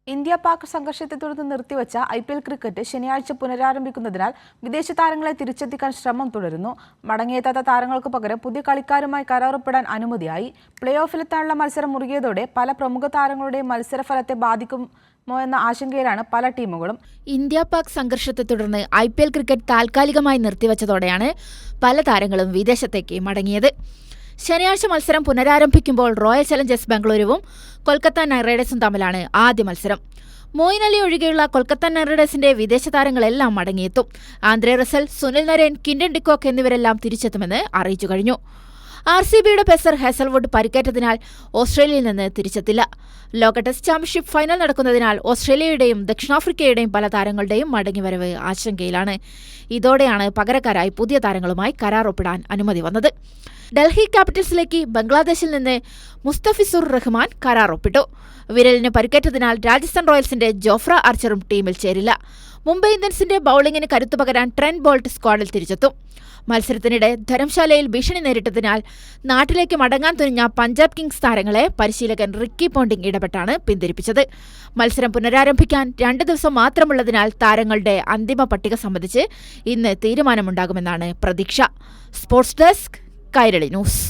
India Pak സംഘർഷത്തെ തുടർന്ന് നിർത്തിവച്ച IPL cricket ശനിയാഴ്ച പുനരാരംഭിക്കുന്നതിനാൽ വിദേശ താരങ്ങളെ തിരിച്ചെത്തിക്കാൻ ശ്രമം തുടരുന്നു. മടങ്ങിയെത്താത്ത താരങ്ങൾക്ക് പകരം പുതിയ കളിക്കാരുമായി കരാറിടാൻ അനുമതിയായി. പ്ലേ ഓഫിലെത്താനുള്ള മത്സരം മുറുകിയതോടെ പല പ്രമുഖ താരങ്ങളുടെയും മത്സരഫലത്തെ ബാധിക്കുമോ എന്ന ആശങ്കയിലാണ് പല ടീമുകളും. ഇന്ത്യ പാക് സംഘർഷത്തെ തുടർന്ന് IPL ക്രിക്കറ്റ് താൽക്കാലികമായി നിർത്തിവച്ചതോടെയാണ് പല താരങ്ങളും വിദേശത്തേക്ക് മടങ്ങിയത്. ശനിയാഴ്ച മത്സരം പുനരാരംഭിക്കുമ്പോൾ റോയൽ ചലഞ്ചേഴ്സ് ബംഗളൂരുവും കൊൽക്കത്ത നൈറ്റ് റൈഡേഴ്സും തമ്മിലാണ് ആദ്യ മത്സരം. മോയിൻ അലി ഒഴികെയുള്ള കൊൽക്കത്ത നൈറ്റ് റൈഡേഴ്സിന്റെ വിദേശ താരങ്ങളെല്ലാം മടങ്ങിയെത്തും. Andre Russell, Sunil Narine, Quinton de Kock എന്നിവരെല്ലാം തിരിച്ചെത്തുമെന്ന് അറിയിച്ചു കഴിഞ്ഞു. RCBയുടെ പേസർ ഹേസൽവുഡ് പരിക്കേറ്റതിനാൽ ഓസ്ട്രേലിയയിൽ നിന്ന് തിരിച്ചെത്തില്ല. ലോക ടെസ്റ്റ് ചാമ്പ്യൻഷിപ്പ് ഫൈനൽ നടക്കുന്നതിനാൽ ഓസ്ട്രേലിയയുടെയും ദക്ഷിണാഫ്രിക്കയുടെയും പല താരങ്ങളുടെയും മടങ്ങിവരവ് ആശങ്കയിലാണ്. ഇതോടെയാണ് പകരക്കാരായി പുതിയ താരങ്ങളുമായി കരാർ ഒപ്പിടാൻ അനുമതി വന്നത്. ഡൽഹി ക്യാപിറ്റൽസിലേക്ക് ബംഗ്ലാദേശിൽ നിന്ന് മുസ്തഫിസുർ റഹ്മാൻ കരാർ ഒപ്പിട്ടു. വിരലിന് പരിക്കേറ്റതിനാൽ രാജസ്ഥാൻ റോയൽസിന്റെ ജോഫ്ര ആർച്ചറും ടീമിൽ ചേരില്ല. മുംബൈ ഇന്ത്യൻസിന്റെ ബൌളിംഗിന് കരുത്തു പകരാൻ ട്രെന്റ് ബോൾട്ട് സ്ക്വാഡിൽ തിരിച്ചെത്തും. മത്സരത്തിനിടെ ധരംശാലയിൽ ഭീഷണി നേരിട്ടതിനാൽ നാട്ടിലേക്ക് മടങ്ങാൻ തുനിഞ്ഞ പഞ്ചാബ് കിങ്സ് താരങ്ങളെ പരിശീലകൻ റിക്കി പോണ്ടിംഗ് ഇടപെട്ടാണ് പിന്തിരിപ്പിച്ചത്. മത്സരം പുനരാരംഭിക്കാൻ 2 ദിവസം മാത്രമുള്ളതിനാൽ താരങ്ങളുടെ അന്തിമ പട്ടിക സംബന്ധിച്ച് ഇന്ന് തീരുമാനമുണ്ടാകുമെന്നാണ് പ്രതീക്ഷ. Sports desk, Kairali news.